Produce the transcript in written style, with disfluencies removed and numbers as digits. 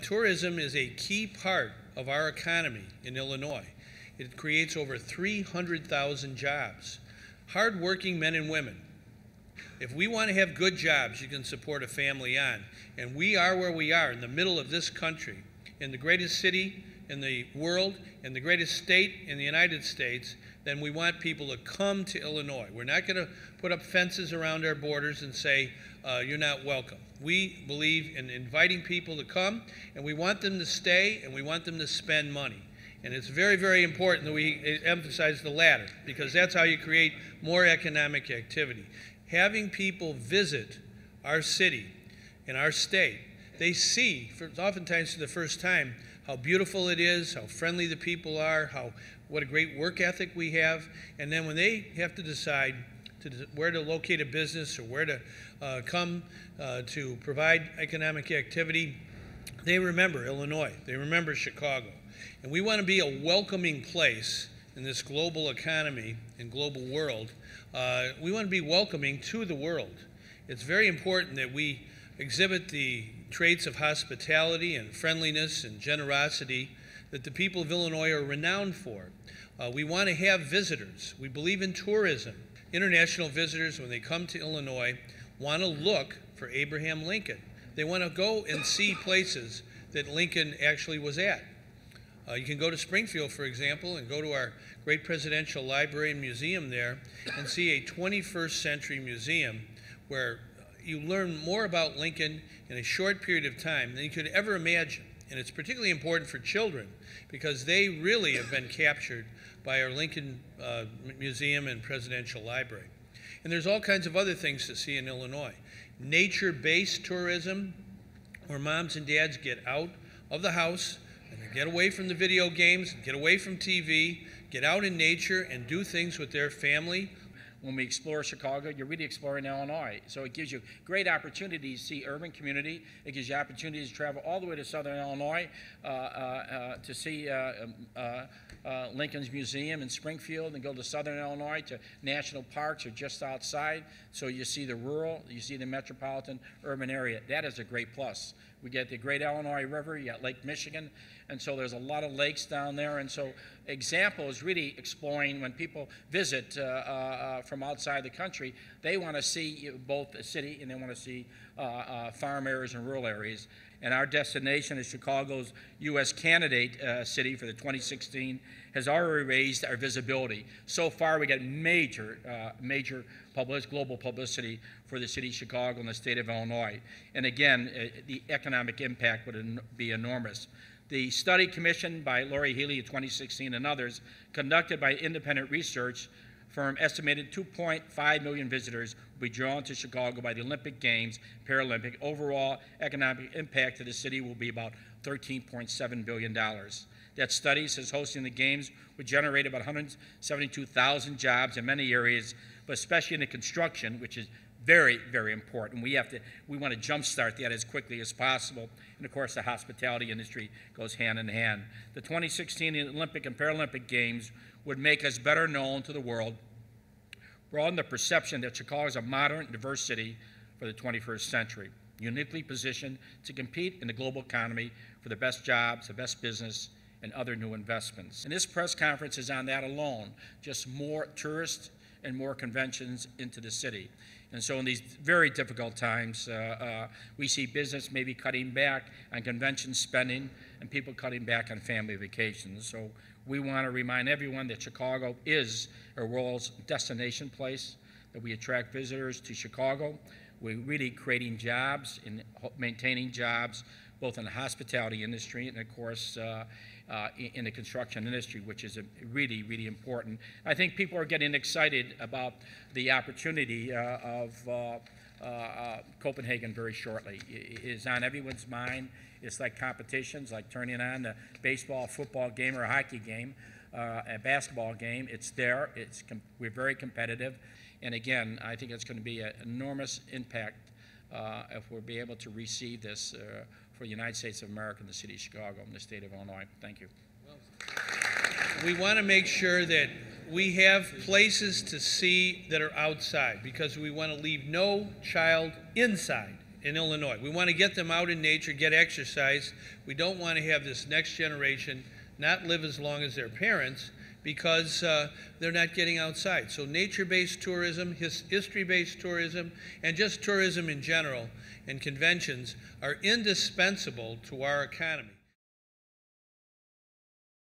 Tourism is a key part of our economy in Illinois. It creates over 300,000 jobs. Hard-working men and women. If we want to have good jobs you can support a family on, and we are where we are in the middle of this country, in the greatest city in the world, in the greatest state in the United States, then we want people to come to Illinois. We're not going to put up fences around our borders and say, you're not welcome. We believe in inviting people to come, and we want them to stay, and we want them to spend money. And it's very, very important that we emphasize the latter, because that's how you create more economic activity. Having people visit our city and our state, they see, oftentimes for the first time, how beautiful it is, how friendly the people are, what a great work ethic we have. And then when they have to decide where to locate a business or where to come to provide economic activity, they remember Illinois, they remember Chicago. And we want to be a welcoming place in this global economy and global world. We want to be welcoming to the world. It's very important that we exhibit the traits of hospitality and friendliness and generosity that the people of Illinois are renowned for. We want to have visitors. We believe in tourism. International visitors, when they come to Illinois, want to look for Abraham Lincoln. They want to go and see places that Lincoln actually was at. You can go to Springfield, for example, and go to our great presidential library and museum there and see a 21st century museum where you learn more about Lincoln in a short period of time than you could ever imagine. And it's particularly important for children because they really have been captured by our Lincoln Museum and Presidential Library. And there's all kinds of other things to see in Illinois. Nature-based tourism, where moms and dads get out of the house and they get away from the video games, get away from TV, get out in nature and do things with their family. When we explore Chicago, you're really exploring Illinois. So it gives you great opportunity to see urban community. It gives you opportunities to travel all the way to southern Illinois to see Lincoln's Museum in Springfield and go to southern Illinois to national parks or just outside. So you see the rural, you see the metropolitan urban area. That is a great plus. We get the great Illinois River, you got Lake Michigan, and so there's a lot of lakes down there. And so example is really exploring when people visit from outside the country, they want to see both the city and they want to see farm areas and rural areas. And our destination is Chicago's U.S. candidate city for the 2016 has already raised our visibility. So far, we got major global publicity for the city of Chicago and the state of Illinois. And again, the economic impact would be enormous. The study commissioned by Lori Healy in 2016 and others, conducted by independent research firm, estimated 2.5 million visitors will be drawn to Chicago by the Olympic Games, Paralympic. Overall economic impact to the city will be about $13.7 billion. That study says hosting the Games would generate about 172,000 jobs in many areas, but especially in the construction, which is very, very important. We want to jumpstart that as quickly as possible. And of course, the hospitality industry goes hand in hand. The 2016 Olympic and Paralympic Games would make us better known to the world, broaden the perception that Chicago is a modern, diverse city for the 21st century, uniquely positioned to compete in the global economy for the best jobs, the best business, and other new investments. And this press conference is on that alone, just more tourists and more conventions into the city. And so in these very difficult times, we see business maybe cutting back on convention spending and people cutting back on family vacations. So we want to remind everyone that Chicago is a world's destination place, that we attract visitors to Chicago. We're really creating jobs and maintaining jobs, both in the hospitality industry and, of course, in the construction industry, which is really, really important. I think people are getting excited about the opportunity of Copenhagen very shortly. It is on everyone's mind. It's like competitions, like turning on a baseball, football game, or a hockey game, a basketball game. It's there. We're very competitive. And again, I think it's going to be an enormous impact if we'll be able to receive this for the United States of America and the city of Chicago and the state of Illinois. Thank you. We want to make sure that we have places to see that are outside because we want to leave no child inside in Illinois. We want to get them out in nature, get exercise. We don't want to have this next generation not live as long as their parents because they're not getting outside. So nature-based tourism, history-based tourism, and just tourism in general and conventions are indispensable to our economy.